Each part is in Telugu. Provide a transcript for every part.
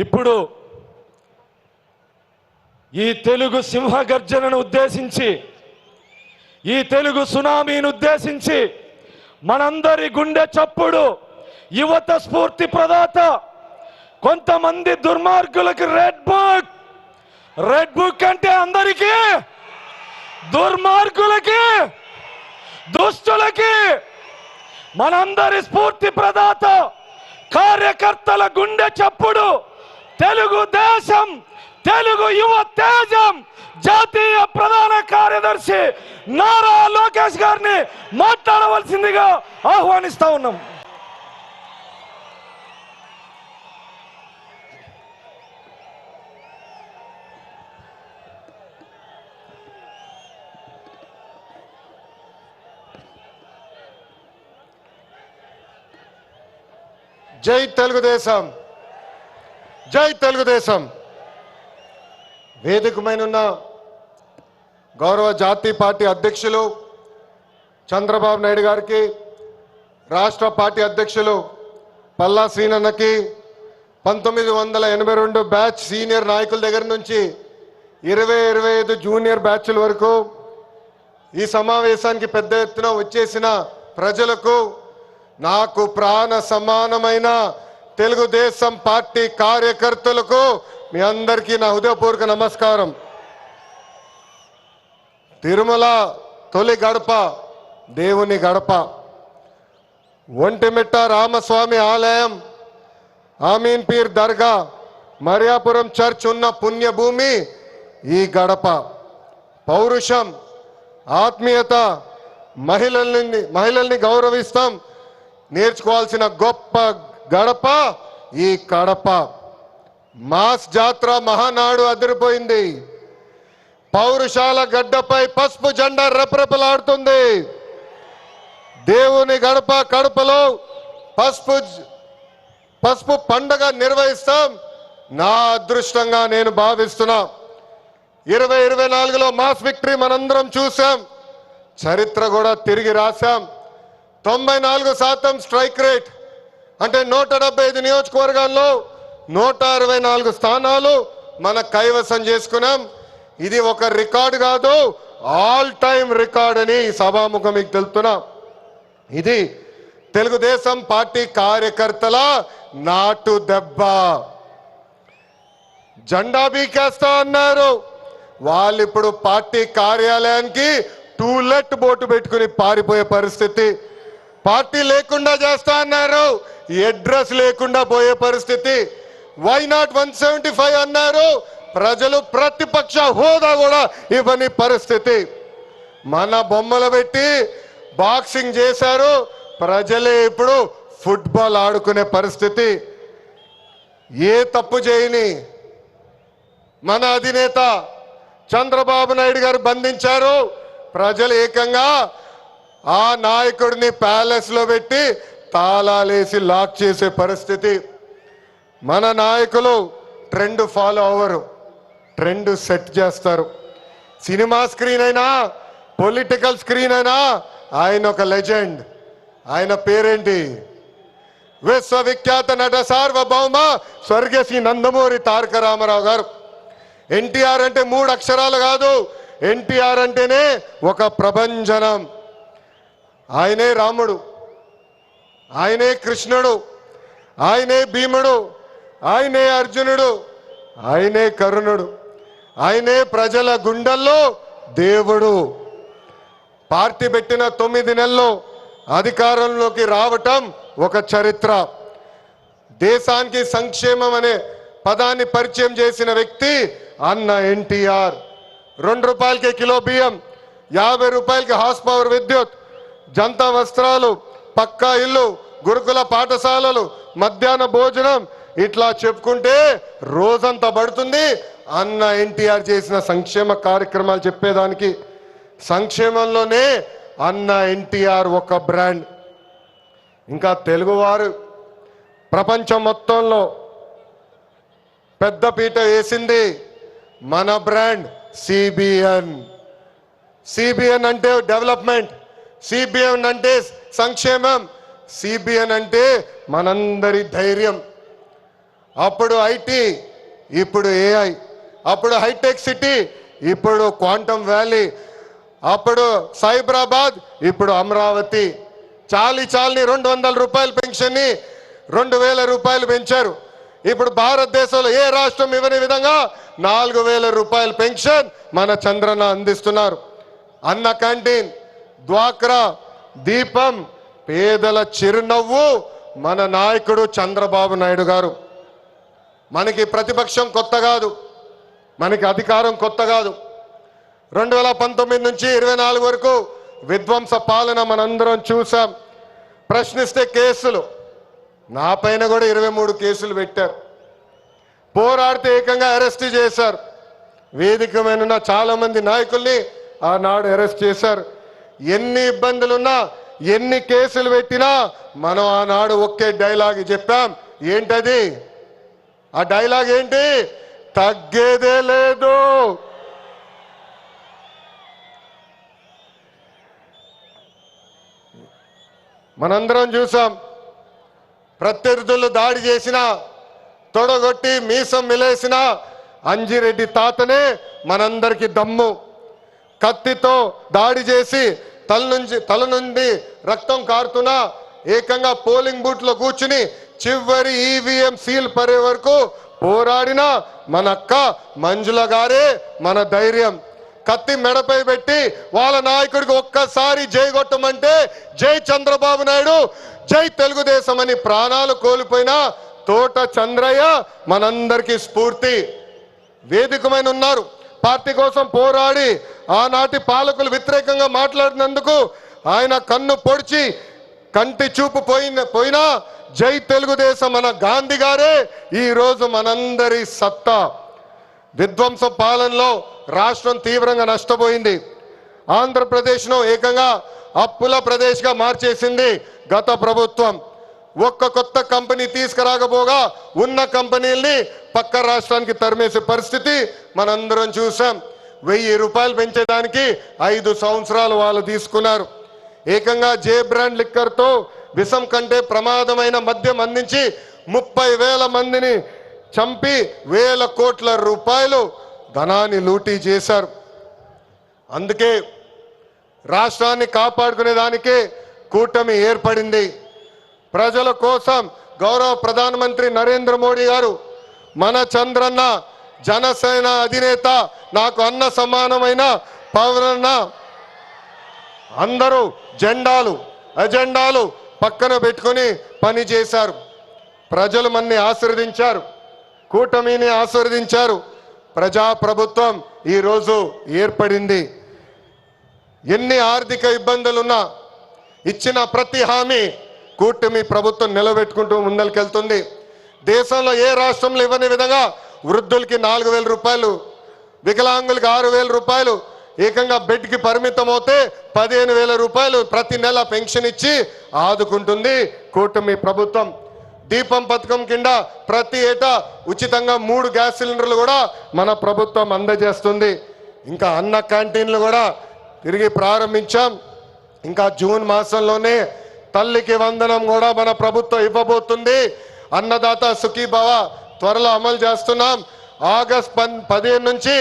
ఇప్పుడు ఈ తెలుగు సింహగర్జనను ఉద్దేశించి, ఈ తెలుగు సునామీని ఉద్దేశించి మనందరి గుండె చప్పుడు, యువత స్ఫూర్తి ప్రదాత, కొంతమంది దుర్మార్గులకు రెడ్ బుక్ అంటే అందరికీ, దుర్మార్గులకి, దుష్టులకి, మనందరి స్ఫూర్తి ప్రదాత, కార్యకర్తల గుండె చప్పుడు, తెలుగుదేశం, తెలుగు యువ తేజం జాతీయ ప్రధాన కార్యదర్శి నారా లోకేష్ గారిని మాట్లాడవలసిందిగా ఆహ్వానిస్తా ఉన్నాం. జై తెలుగుదేశం, జై తెలుగుదేశం. వేదికమైనున్న గౌరవ జాతీయ పార్టీ అధ్యక్షులు చంద్రబాబు నాయుడు గారికి, రాష్ట్ర పార్టీ అధ్యక్షులు పల్లా శ్రీనన్నకి, 1982 బ్యాచ్ సీనియర్ నాయకుల దగ్గర నుంచి 20-25 జూనియర్ బ్యాచ్ల వరకు ఈ సమావేశానికి పెద్ద ఎత్తున వచ్చేసిన ప్రజలకు, నాకు ప్రాణ సమానమైన తెలుగుదేశం పార్టీ కార్యకర్తలకు మీ అందరికీ నా హృదయపూర్వక నమస్కారం. తిరుమల తొలి గడప దేవుని గడప, ఒంటిమిట్ట రామస్వామి ఆలయం, ఆమీన్ పీర్ దర్గా, మరియాపురం చర్చ్ ఉన్న పుణ్యభూమి ఈ గడప. పౌరుషం, ఆత్మీయత, మహిళల్ని గౌరవిస్తాం నేర్చుకోవాల్సిన గొప్ప గడప ఈ కడప. మాస్ జాత్ర మహానాడు అదిరిపోయింది. పౌరుషాల గడ్డపై పసుపు జెండా రెపరెపలాడుతుంది. దేవుని గడప కడపలో పసుపు పండగ నిర్వహిస్తాం. నా అదృష్టంగా నేను భావిస్తున్నా. 2024లో మాస్ విక్టరీ మనందరం చూసాం, చరిత్ర కూడా తిరిగి రాశాం. 94% స్ట్రైక్ రేట్ అంటే 175 నియోజకవర్గాల్లో 164 స్థానాలు మన కైవసం చేసుకున్నాం. ఇది ఒక రికార్డు కాదు, ఆల్ టైమ్ రికార్డ్ అని సభాముఖం మీకు తెలుపుతున్నా. ఇది తెలుగుదేశం పార్టీ కార్యకర్తల నాటు దెబ్బ. జెండా బీకేస్తా అన్నారు, వాళ్ళు ఇప్పుడు పార్టీ కార్యాలయానికి టూలెట్ బోటు పెట్టుకుని పారిపోయే పరిస్థితి. పార్టీ లేకుండా చేస్తా అన్నారు, అడ్రస్ లేకుండా పోయే పరిస్థితి. వై నాట్ 175 అన్నారు, ప్రజలు ప్రతిపక్ష హోదా కూడా ఇవ్వని పరిస్థితి. మన బొమ్మలు పెట్టి బాక్సింగ్ చేశారు, ప్రజలే ఇప్పుడు ఫుట్బాల్ ఆడుకునే పరిస్థితి. ఏ తప్పు చేయని మన అధినేత చంద్రబాబు నాయుడు గారు బంధించారు. ప్రజలు ఏకంగా ఆ నాయకుడిని ప్యాలెస్ లో పెట్టి తాళాలేసి లాక్ చేసే పరిస్థితి. మన నాయకులు ట్రెండ్ ఫాలో అవ్వరు, ట్రెండ్ సెట్ చేస్తారు. సినిమా స్క్రీన్ అయినా, పొలిటికల్ స్క్రీన్ అయినా ఆయన ఒక లెజెండ్. ఆయన పేరేంటి? విశ్వవిఖ్యాత నట సార్వభౌమ స్వర్గీయ శ్రీ నందమూరి తారక రామారావు గారు. ఎన్టీఆర్ అంటే 3 అక్షరాలు కాదు, ఎన్టీఆర్ అంటేనే ఒక ప్రభంజనం. ఆయనే రాముడు, ఆయనే కృష్ణుడు, ఆయనే భీముడు, ఆయనే అర్జునుడు, ఆయనే కరుణుడు, ఆయనే ప్రజల గుండెల్లో దేవుడు. పార్టీ పెట్టిన 9 నెలల్లో అధికారంలోకి రావటం ఒక చరిత్ర. దేశానికి సంక్షేమం అనే పదాన్ని పరిచయం చేసిన వ్యక్తి అన్న ఎన్టీఆర్. 2 రూపాయలకి కిలో బియ్యం, 50 రూపాయలకి హార్స్ పవర్ విద్యుత్, జంతా వస్త్రాలు, పక్కా ఇల్లు, గురుకుల పాఠశాలలు, మధ్యాహ్న భోజనం, ఇట్లా చెప్పుకుంటే రోజంతా పడుతుంది అన్న ఎన్టీఆర్ చేసిన సంక్షేమ కార్యక్రమాలు చెప్పేదానికి. సంక్షేమంలోనే అన్న ఎన్టీఆర్ ఒక బ్రాండ్. ఇంకా తెలుగువారు ప్రపంచం మొత్తంలో పెద్దపీట వేసింది మన బ్రాండ్ సిబిఎన్. సిబిఎన్ అంటే డెవలప్మెంట్, సిబిఎన్ అంటే సంక్షేమం, సిబిఎన్ అంటే మనందరి ధైర్యం. అప్పుడు ఐటీ, ఇప్పుడు ఏఐ, అప్పుడు హైటెక్ సిటీ, ఇప్పుడు క్వాంటమ్ వ్యాలీ, అప్పుడు సైబరాబాద్, ఇప్పుడు అమరావతి. చాలని 200 రూపాయల పెన్షన్ని 2000 రూపాయలు పెంచారు. ఇప్పుడు భారతదేశంలో ఏ రాష్ట్రం ఇవ్వని విధంగా 4000 రూపాయల పెన్షన్ మన చంద్రన్న అందిస్తున్నారు. అన్న క్యాంటీన్, డ్వాక్రా, దీపం, పేదల చిరునవ్వు మన నాయకుడు చంద్రబాబు నాయుడు గారు. మనకి ప్రతిపక్షం కొత్త కాదు, మనకి అధికారం కొత్త కాదు. 2019 నుంచి 24 వరకు విధ్వంస పాలన మనందరం చూసాం. ప్రశ్నిస్తే కేసులు, నా పైన కూడా 23 కేసులు పెట్టారు. పోరాడితే ఏకంగా అరెస్ట్ చేశారు. వేదిక మీద ఉన్న చాలా మంది నాయకుల్ని ఆనాడు అరెస్ట్ చేశారు. ఎన్ని ఇబ్బందులున్నా, ఎన్ని కేసులు పెట్టినా మనం ఆనాడు ఒకే డైలాగ్ చెప్పాం. ఏంటది? ఆ డైలాగ్ ఏంటి? తగ్గేదే లేదు. మనందరం చూసాం. ప్రత్యర్థులు దాడి చేసిన, తొడగొట్టి మీసం మిలేసిన అంజిరెడ్డి తాతనే మనందరికి దమ్ము. కత్తితో దాడి చేసి తల నుండి రక్తం కారుతున్నా ఏకంగా పోలింగ్ బూత్ లో కూర్చుని చివరి ఈవీఎం సీల్ పడే వరకు పోరాడిన మన అక్క మంజుల గారే మన ధైర్యం. కత్తి మెడపై పెట్టి వాళ్ళ నాయకుడికి ఒక్కసారి జై కొట్టమంటే జై చంద్రబాబు నాయుడు, జై తెలుగుదేశం అని ప్రాణాలు కోల్పోయిన తోట చంద్రయ్య మనందరికీ స్ఫూర్తి. వేదికమైన ఉన్నారు. పార్టీ కోసం పోరాడి ఆనాటి పాలకులు వ్యతిరేకంగా మాట్లాడినందుకు ఆయన కన్ను పొడిచి కంటి చూపు పోయినా జై తెలుగుదేశం మన గాంధీ గారే ఈ రోజు మనందరి సత్తా. విధ్వంస పాలనలో రాష్ట్రం తీవ్రంగా నష్టపోయింది. ఆంధ్రప్రదేశ్ను ఏకంగా అప్పుల ప్రదేశ్గా మార్చేసింది గత ప్రభుత్వం. ఒక్క కొత్త కంపెనీ తీసుకురాకపోగా ఉన్న కంపెనీల్ని పక్క రాష్ట్రానికి తరిమేసే పరిస్థితి మనందరం చూసాం. 1000 రూపాయలు పెంచేదానికి 5 సంవత్సరాలు వాళ్ళు తీసుకున్నారు. ఏకంగా జే బ్రాండ్ లిక్కర్తో విషం కంటే ప్రమాదమైన మద్యం అందించి 30,000 మందిని చంపి 1000 కోట్ల రూపాయలు ధనాన్ని లూటీ చేశారు. అందుకే రాష్ట్రాన్ని కాపాడుకునే దానికే కూటమి ఏర్పడింది. ప్రజల కోసం గౌరవ ప్రధానమంత్రి నరేంద్ర మోడీ గారు మన చంద్రన్న, జనసేన అధినేత, నాకు అన్న సమానమైన పవనన్న అందరూ అజెండాలు పక్కన పెట్టుకుని పని చేశారు. ప్రజలు మన్ని ఆశీర్వదించారు, కూటమిని ఆశీర్వదించారు. ప్రజాప్రభుత్వం ఈరోజు ఏర్పడింది. ఎన్ని ఆర్థిక ఇబ్బందులున్నా ఇచ్చిన ప్రతి హామీ కూటమి ప్రభుత్వం నిలబెట్టుకుంటూ ముందరికెళ్తుంది. దేశంలో ఏ రాష్ట్రంలో ఇవ్వని విధంగా వృద్ధులకి 4,000 రూపాయలు, వికలాంగులకి 6,000 రూపాయలు, ఏకంగా బెడ్కి పరిమితం అవుతే 15,000 రూపాయలు ప్రతి నెల పెన్షన్ ఇచ్చి ఆదుకుంటుంది కూటమి ప్రభుత్వం. దీపం పథకం కింద ప్రతి ఏటా ఉచితంగా 3 గ్యాస్ సిలిండర్లు కూడా మన ప్రభుత్వం అందజేస్తుంది. ఇంకా అన్న క్యాంటీన్లు కూడా తిరిగి ప్రారంభించాం. ఇంకా జూన్ మాసంలోనే తల్లికి వందనం కూడా మన ప్రభుత్వం ఇవ్వబోతుంది. అన్నదాత సుఖీభవ త్వరలో అమలు చేస్తున్నాం. ఆగస్ట్ 15 నుంచి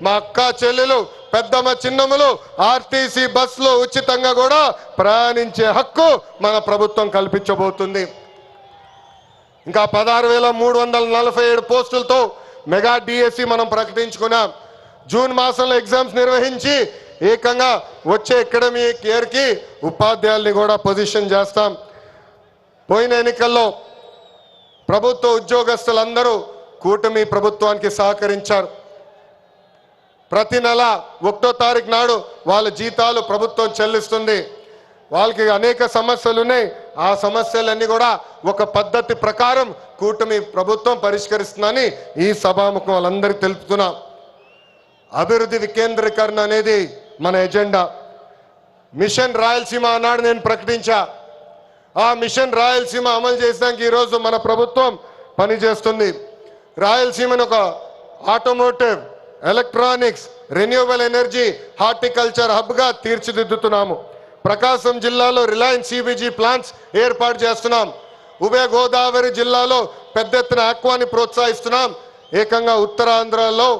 మా అక్క చెల్లెలు, పెద్దమ్మ, చిన్నమ్మలు ఆర్టీసీ బస్సులో ఉచితంగా కూడా ప్రయాణించే హక్కు మన ప్రభుత్వం కల్పించబోతుంది. ఇంకా 16,347 పోస్టులతో మెగా డిఎస్సి మనం ప్రకటించుకున్నాం. జూన్ మాసంలో ఎగ్జామ్స్ నిర్వహించి ఏకంగా వచ్చే అకాడమిక్ ఇయర్కి ఉపాధ్యాయుల్ని కూడా పొజిషన్ చేస్తాం. పోయిన ఎన్నికల్లో ప్రభుత్వ ఉద్యోగస్తులందరూ కూటమి ప్రభుత్వానికి సహకరించారు. ప్రతి నెల 1వ తారీఖు నాడు వాళ్ళ జీతాలు ప్రభుత్వం చెల్లిస్తుంది. వాళ్ళకి అనేక సమస్యలు ఉన్నాయి. ఆ సమస్యలన్నీ కూడా ఒక పద్ధతి ప్రకారం కూటమి ప్రభుత్వం పరిష్కరిస్తుందని ఈ సభాముఖం వాళ్ళందరికీ తెలుపుతున్నాం. అభివృద్ధి వికేంద్రీకరణ అనేది మన ఎజెండా. మిషన్ రాయలసీమ అన్నాడు నేను ప్రకటించా. ఆ మిషన్ రాయలసీమ అమలు చేసడానికి ఈరోజు మన ప్రభుత్వం పనిచేస్తుంది. రాయలసీమను ఒక automotive, electronics, renewable energy, horticulture హబ్గా తీర్చిదిద్దుతున్నాము. ప్రకాశం జిల్లాలో రిలయన్స్ సిబిజీ ప్లాంట్స్ ఏర్పాటు చేస్తున్నాం. ఉభయ గోదావరి జిల్లాలో పెద్ద ఎత్తున ఆక్వాని ప్రోత్సహిస్తున్నాం. ఏకంగా ఉత్తరాంధ్రలో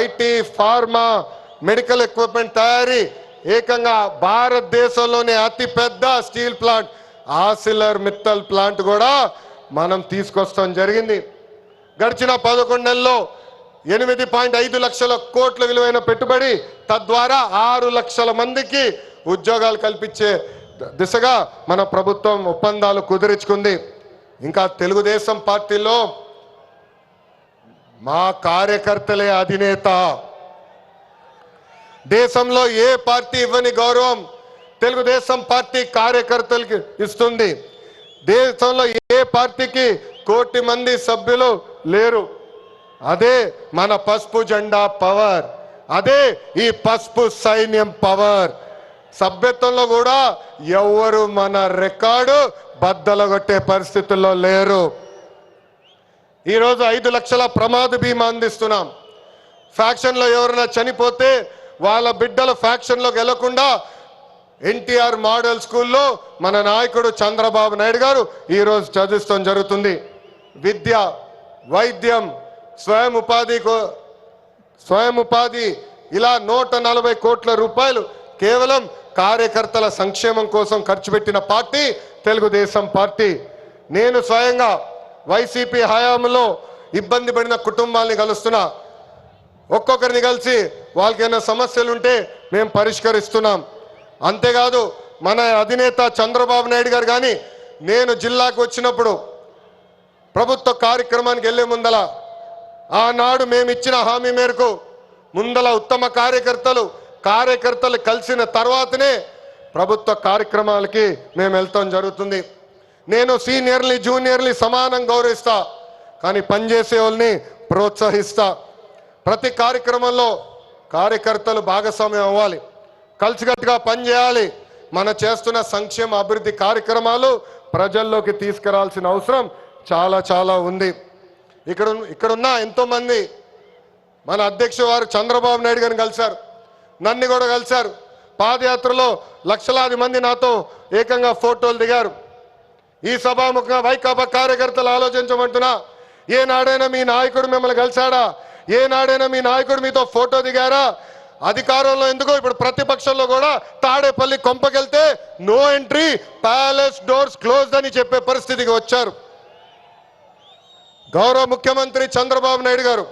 ఐటీ, ఫార్మా, మెడికల్ ఎక్విప్మెంట్ తయారీ, ఏకంగా భారతదేశంలోనే అతిపెద్ద స్టీల్ ప్లాంట్ ఆసిలర్ మిత్తల్ ప్లాంట్ కూడా మనం తీసుకొస్తాం జరిగింది. గడిచిన 11 నెలల్లో 8.5 లక్షల కోట్ల విలువైన పెట్టుబడి, తద్వారా 6 లక్షల మందికి ఉద్యోగాలు కల్పించే దిశగా మన ప్రభుత్వం ఒప్పందాలు కుదుర్చుకుంది. ఇంకా తెలుగుదేశం పార్టీలో మా కార్యకర్తలే అధినేత. దేశంలో ఏ పార్టీ ఇవ్వని గౌరవం తెలుగుదేశం పార్టీ కార్యకర్తలకి ఇస్తుంది. దేశంలో ఏ పార్టీకి 1 కోటి మంది సభ్యులు లేరు. అదే మన పసుపు జెండా పవర్, అదే ఈ పసుపు సైన్యం పవర్. సభ్యత్వంలో కూడా ఎవరు మన రికార్డు బద్దలగొట్టే పరిస్థితుల్లో లేరు. ఈరోజు 5 లక్షల ప్రమాద బీమా అందిస్తున్నాం. ఫ్యాక్షన్లో ఎవరైనా చనిపోతే వాళ్ళ బిడ్డల ఫ్యాక్షన్లోకి వెళ్లకుండా ఎన్టీఆర్ మోడల్ స్కూల్లో మన నాయకుడు చంద్రబాబు నాయుడు గారు ఈరోజు చదివిస్తాం జరుగుతుంది. విద్య, వైద్యం, స్వయం ఉపాధి ఇలా 140 కోట్ల రూపాయలు కేవలం కార్యకర్తల సంక్షేమం కోసం ఖర్చు పెట్టిన పార్టీ తెలుగుదేశం పార్టీ. నేను స్వయంగా వైసీపీ హయాంలో ఇబ్బంది పడిన కుటుంబాలని కలుస్తున్నా. ఒక్కొక్కరిని కలిసి వాళ్ళకి ఏమైనా సమస్యలు ఉంటే మేము పరిష్కరిస్తున్నాం. అంతేకాదు మన అధినేత చంద్రబాబు నాయుడు గారు కానీ నేను జిల్లాకు వచ్చినప్పుడు ప్రభుత్వ కార్యక్రమానికి వెళ్లే ముందల ఆనాడు మేము ఇచ్చిన హామీ మేరకు ముందల ఉత్తమ కార్యకర్తలు కలిసిన తర్వాతనే ప్రభుత్వ కార్యక్రమాలకి మేము వెళ్తాం జరుగుతుంది. నేను సీనియర్ని జూనియర్ని సమానం గౌరవిస్తా, కానీ పనిచేసే వాళ్ళని ప్రోత్సహిస్తా. ప్రతి కార్యక్రమంలో కార్యకర్తలు భాగస్వామ్యం అవ్వాలి, కలిసికట్టుగా పనిచేయాలి. మన చేస్తున్న సంక్షేమ అభివృద్ధి కార్యక్రమాలు ప్రజల్లోకి తీసుకురావాల్సిన అవసరం చాలా చాలా ఉంది. ఇక్కడున్న ఎంతోమంది మన అధ్యక్షుడు వారు చంద్రబాబు నాయుడు గారిని కలిశారు, నన్ను కూడా కలిశారు. పాదయాత్రలో లక్షలాది మంది నాతో ఏకంగా ఫోటోలు దిగారు. ఈ సభాముఖంగా వైకాపా కార్యకర్తలు ఆలోచించమంటున్నా, ఏనాడైనా మీ నాయకుడు మిమ్మల్ని కలిశాడా? ఏనాడైనా మీ నాయకుడు మీతో ఫోటో దిగారా? అధికారంలో ఎందుకు ఇప్పుడు ప్రతిపక్షంలో కూడా తాడేపల్లి కొంపకెళ్తే no entry, palace doors close అని చెప్పే పరిస్థితికి వచ్చారు. గౌరవ ముఖ్యమంత్రి చంద్రబాబు నాయుడు గారు,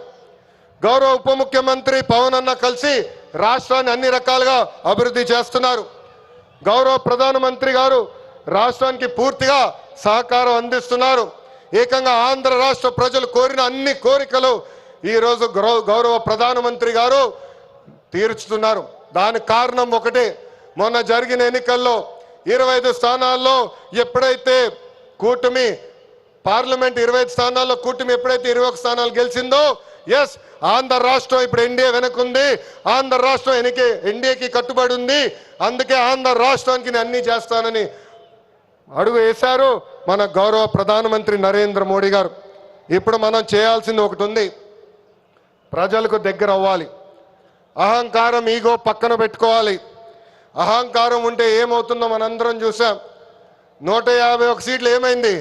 గౌరవ ఉప ముఖ్యమంత్రి పవన్ అన్న కలిసి రాష్ట్రాన్ని అన్ని రకాలుగా అభివృద్ధి చేస్తున్నారు. గౌరవ ప్రధానమంత్రి గారు రాష్ట్రానికి పూర్తిగా సహకారం అందిస్తున్నారు. ఏకంగా ఆంధ్ర రాష్ట్ర ప్రజలు కోరిన అన్ని కోరికలు ఈరోజు గౌరవ ప్రధానమంత్రి గారు తీర్చుతున్నారు. దానికి కారణం ఒకటే, మొన్న జరిగిన ఎన్నికల్లో 25 స్థానాల్లో ఎప్పుడైతే కూటమి పార్లమెంట్ 25 స్థానాల్లో కూటమి ఎప్పుడైతే 21 స్థానాలు గెలిచిందో, ఎస్ ఆంధ్ర రాష్ట్రం ఇప్పుడు ఎన్డీఏ వెనకుంది, ఆంధ్ర రాష్ట్రం ఎన్డీఏకి కట్టుబడి ఉంది. అందుకే ఆంధ్ర రాష్ట్రానికి నేను అన్ని చేస్తానని అడుగు వేశారు మన గౌరవ ప్రధానమంత్రి నరేంద్ర మోడీ గారు. ఇప్పుడు మనం చేయాల్సింది ఒకటి ఉంది, ప్రజలకు దగ్గర అవ్వాలి. అహంకారం, ఈగో పక్కన పెట్టుకోవాలి. అహంకారం ఉంటే ఏమవుతుందో మనందరం చూసాం. 151 సీట్లు ఏమైంది?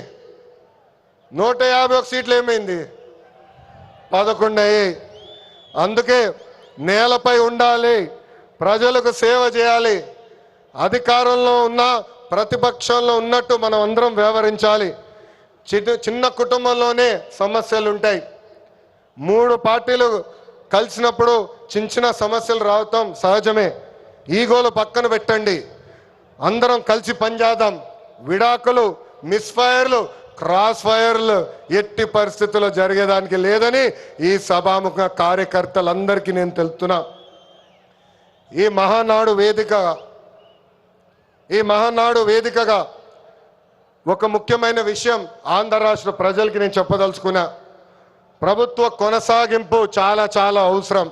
151 సీట్లు ఏమైంది? 11 అయ్యాయి. అందుకే నేలపై ఉండాలి, ప్రజలకు సేవ చేయాలి. అధికారంలో ఉన్న ప్రతిపక్షంలో ఉన్నట్టు మనం అందరం వ్యవహరించాలి. చిన్న కుటుంబంలోనే సమస్యలు ఉంటాయి. 3 పార్టీలు కలిసినప్పుడు చిన్న సమస్యలు రావటం సహజమే. ఈగోలు పక్కన పెట్టండి, అందరం కలిసి పనిచేద్దాం. విడాకులు, మిస్ఫైర్లు, క్రాస్ ఫైర్లు ఎట్టి పరిస్థితుల్లో జరిగేదానికి లేదని ఈ సభాముఖ కార్యకర్తలందరికీ నేను తెలుపుతున్నా. ఈ మహానాడు వేదికగా ఒక ముఖ్యమైన విషయం ఆంధ్ర రాష్ట్ర ప్రజలకి నేను చెప్పదలుచుకున్నా. ప్రభుత్వ కొనసాగింపు చాలా చాలా అవసరం.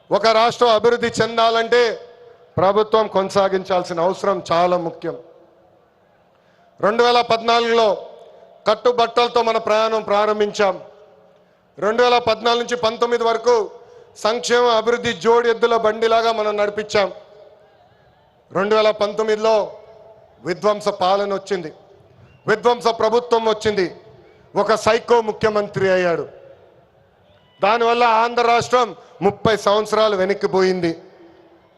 ఒక రాష్ట్రం అభివృద్ధి చెందాలంటే ప్రభుత్వం కొనసాగించాల్సిన అవసరం చాలా ముఖ్యం. 2014లో కట్టుబట్టలతో మన ప్రయాణం ప్రారంభించాం. 2014 నుంచి 19 వరకు సంక్షేమ అభివృద్ధి జోడి ఎద్దుల బండిలాగా మనం నడిపించాం. 2019లో విధ్వంస పాలన వచ్చింది. విధ్వంస ప్రభుత్వం వచ్చింది, ఒక సైకో ముఖ్యమంత్రి అయ్యాడు. దానివల్ల ఆంధ్ర రాష్ట్రం 30 సంవత్సరాలు వెనక్కిపోయింది.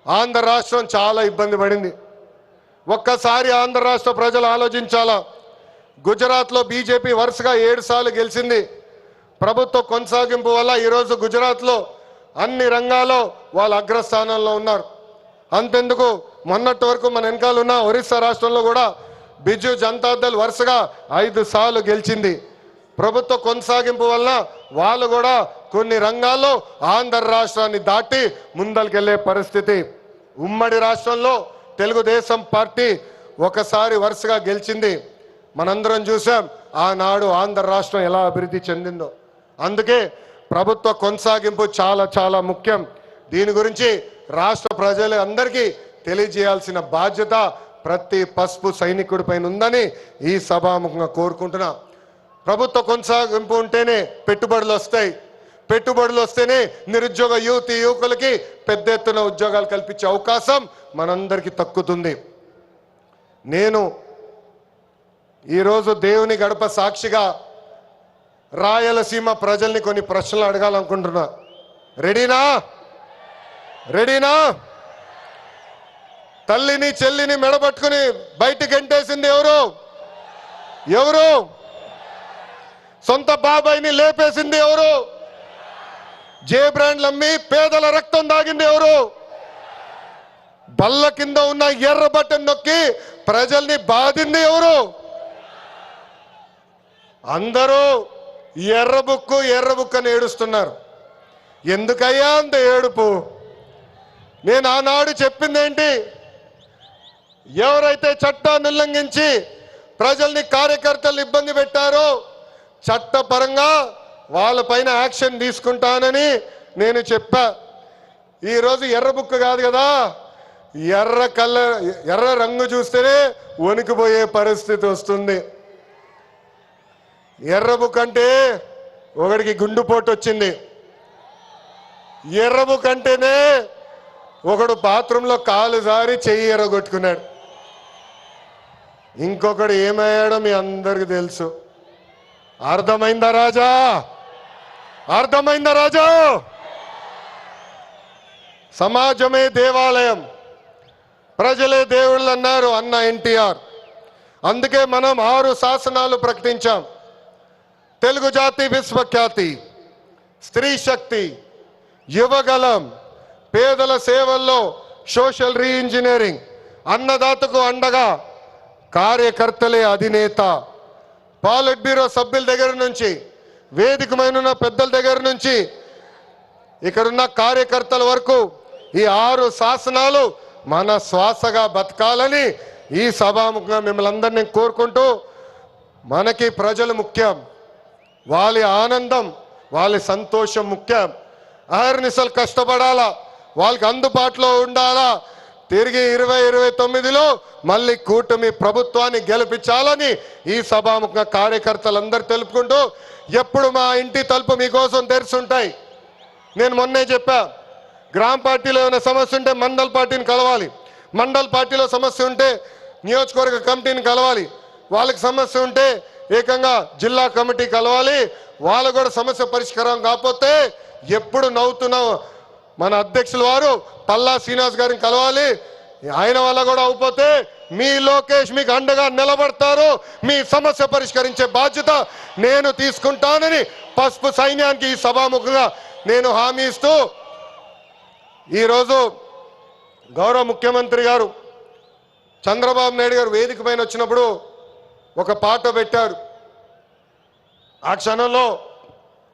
ఆంధ్ర రాష్ట్రం చాలా ఇబ్బంది పడింది. ఒక్కసారి ఆంధ్ర రాష్ట్ర ప్రజలు ఆలోచించాలా. గుజరాత్లో బీజేపీ వరుసగా 7 సార్లు గెలిచింది. ప్రభుత్వ కొనసాగింపు వల్ల ఈరోజు గుజరాత్లో అన్ని రంగాల్లో వాళ్ళు అగ్రస్థానంలో ఉన్నారు. అంతెందుకు, మొన్నటి వరకు మన వెనకాల ఉన్న ఒరిస్సా రాష్ట్రంలో కూడా బిజు జనతాదళ్ వరుసగా 5 సార్లు గెలిచింది. ప్రభుత్వ కొనసాగింపు వల్ల వాళ్ళు కూడా కొన్ని రంగాల్లో ఆంధ్ర రాష్ట్రాన్ని దాటి ముందరికెళ్లే పరిస్థితి. ఉమ్మడి రాష్ట్రంలో తెలుగుదేశం పార్టీ ఒకసారి వరుసగా గెలిచింది. మనందరం చూసాం ఆనాడు ఆంధ్ర రాష్ట్రం ఎలా అభివృద్ధి చెందిందో. అందుకే ప్రభుత్వ కొనసాగింపు చాలా చాలా ముఖ్యం. దీని గురించి రాష్ట్ర ప్రజలు అందరికీ తెలియజేయాల్సిన బాధ్యత ప్రతి పసుపు సైనికుడి పైన ఉందని ఈ సభాముఖంగా కోరుకుంటున్నా. ప్రభుత్వ కొనసాగింపు ఉంటేనే పెట్టుబడులు వస్తాయి. పెట్టుబడులు వస్తేనే నిరుద్యోగ యువకులకి పెద్ద ఎత్తున ఉద్యోగాలు కల్పించే అవకాశం మనందరికీ దక్కుతుంది. నేను ఈరోజు దేవుని గడప సాక్షిగా రాయలసీమ ప్రజల్ని కొన్ని ప్రశ్నలు అడగాలనుకుంటున్నా. రెడీనా? రెడీనా? తల్లిని చెల్లిని మెడబట్టుకుని బయటికి గెంటేసింది ఎవరు? ఎవరు? సొంత బాబాయిని లేపేసింది ఎవరు? జే బ్రాండ్లు అమ్మి పేదల రక్తం దాగింది ఎవరు? బల్ల కింద ఉన్న ఎర్ర బటన్ నొక్కి ప్రజల్ని బాధింది ఎవరు? అందరూ ఎర్ర బుక్కు అని ఏడుస్తున్నారు. ఎందుకయ్యా అంత ఏడుపు? నేను ఆనాడు చెప్పింది ఏంటి? ఎవరైతే చట్టాన్ని ఉల్లంఘించి ప్రజల్ని కార్యకర్తలు ఇబ్బంది పెట్టారో చట్టపరంగా వాళ్ళపైన యాక్షన్ తీసుకుంటానని నేను చెప్పా. ఈరోజు ఎర్ర బుక్ కాదు కదా, ఎర్ర రంగు చూస్తేనే వణికిపోయే పరిస్థితి వస్తుంది. ఎర్ర బుక్ అంటే ఒకడికి గుండుపోటు వచ్చింది. ఎర్ర బుక్ అంటేనే ఒకడు బాత్రూంలో కాలు జారి చెయ్యి ఎర్రగొట్టుకున్నాడు. ఇంకొకడు ఏమయ్యాడో మీ అందరికి తెలుసు. అర్థమైందా రాజా? అర్థమైందా రాజా? సమాజమే దేవాలయం, ప్రజలే దేవుళ్ళు అన్నారు అన్న ఎన్టీఆర్. అందుకే మనం 6 శాసనాలు ప్రకటించాం. తెలుగు జాతి విశ్వఖ్యాతి, స్త్రీ శక్తి, యువగలం, పేదల సేవల్లో సోషల్ రీఇంజనీరింగ్, అన్నదాతకు అండగా కార్యకర్తలే అధినేత. పాలిట్ బ్యూరో సభ్యుల దగ్గర నుంచి, వేదికమైన పెద్దల దగ్గర నుంచి, ఇక్కడున్న కార్యకర్తల వరకు ఈ 6 శాసనాలు మన శ్వాసగా బతకాలని ఈ సభాముఖంగా మిమ్మల్ని అందరినీ కోరుకుంటూ, మనకి ప్రజలు ముఖ్యం, వాళ్ళ ఆనందం వాళ్ళ సంతోషం ముఖ్యం. అహర్నిశలు కష్టపడాలా, వాళ్ళకి అందుబాటులో ఉండాలా. తిరిగి 2029లో మళ్ళీ కూటమి ప్రభుత్వాన్ని గెలిపించాలని ఈ సభాముఖంగా కార్యకర్తలందరూ తెలుపుకుంటూ, ఎప్పుడు మా ఇంటి తలుపు మీకోసం తెరుచుంటాయి. నేను మొన్నే చెప్పా, గ్రామ పార్టీలో ఏమైనా సమస్య ఉంటే మండల్ పార్టీని కలవాలి, మండల్ పార్టీలో సమస్య ఉంటే నియోజకవర్గ కమిటీని కలవాలి, వాళ్ళకి సమస్య ఉంటే ఏకంగా జిల్లా కమిటీ కలవాలి. వాళ్ళు కూడా సమస్య పరిష్కారం కాకపోతే ఎప్పుడు నవ్వుతున్న మన అధ్యక్షుల వారు పల్లా శ్రీనివాస్ గారిని కలవాలి. ఆయన వల్ల కూడా అయిపోతే మీ లోకేష్ మీకు అండగా నిలబడతారు. మీ సమస్య పరిష్కరించే బాధ్యత నేను తీసుకుంటానని పసుపు సైన్యానికి ఈ సభాముఖంగా నేను హామీ ఇస్తూ, ఈరోజు గౌరవ ముఖ్యమంత్రి గారు చంద్రబాబు నాయుడు గారు వేదిక పైన వచ్చినప్పుడు ఒక పాట పెట్టారు. ఆ క్షణంలో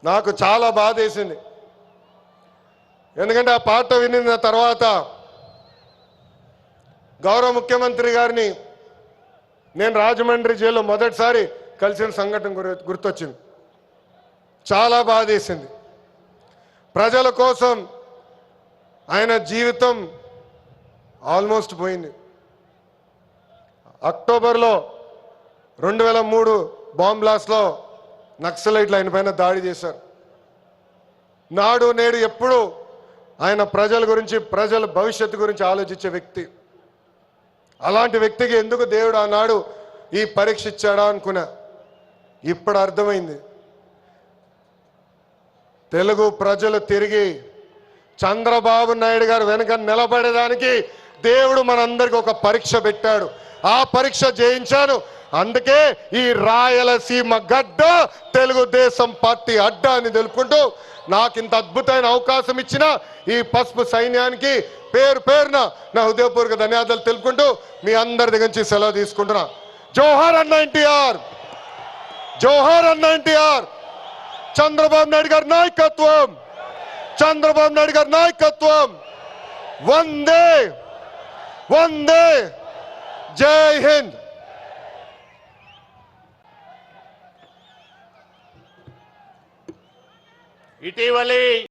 నాకు చాలా బాధ వేసింది. ఎందుకంటే ఆ పాట వినిన తర్వాత గౌరవ ముఖ్యమంత్రి గారిని నేను రాజమండ్రి జైల్లో మొదటిసారి కలిసిన సంఘటన గుర్తొచ్చింది. చాలా బాధ వేసింది. ప్రజల కోసం ఆయన జీవితం ఆల్మోస్ట్ పోయింది. అక్టోబర్లో 2003 బాంబ్ బ్లాస్ట్లో నక్సలైట్లు ఆయన పైన దాడి చేశారు. నాడు నేడు ఎప్పుడు ఆయన ప్రజల గురించి, ప్రజల భవిష్యత్తు గురించి ఆలోచించే వ్యక్తి. అలాంటి వ్యక్తికి ఎందుకు దేవుడు ఆనాడు ఈ పరీక్ష ఇచ్చాడా అనుకున్నా. ఇప్పుడు అర్థమైంది. తెలుగు ప్రజలు తిరిగి చంద్రబాబు నాయుడు గారు వెనుక నిలబడేదానికి దేవుడు మనందరికి ఒక పరీక్ష పెట్టాడు. ఆ పరీక్ష జయించాను. అందుకే ఈ రాయలసీమ గడ్డ తెలుగుదేశం పార్టీ అడ్డ అని తెలుపుకుంటూ నాకు ఇంత అద్భుతమైన అవకాశం ఇచ్చిన ఈ పసుపు సైన్యానికి పేరు పేరున నా హృదయపూర్వక ధన్యవాదాలు తెలుపుకుంటూ మీ అందరి దగ్గర నుంచి సెలవు తీసుకుంటున్నా. జోహార్ అన్న ఎన్టీఆర్, జోహార్ అన్న ఎన్టీఆర్. చంద్రబాబు నాయుడు గారి నాయకత్వం, చంద్రబాబు నాయుడు గారి నాయకత్వం. వందే వందే, జై హింద్. ఇటీవలి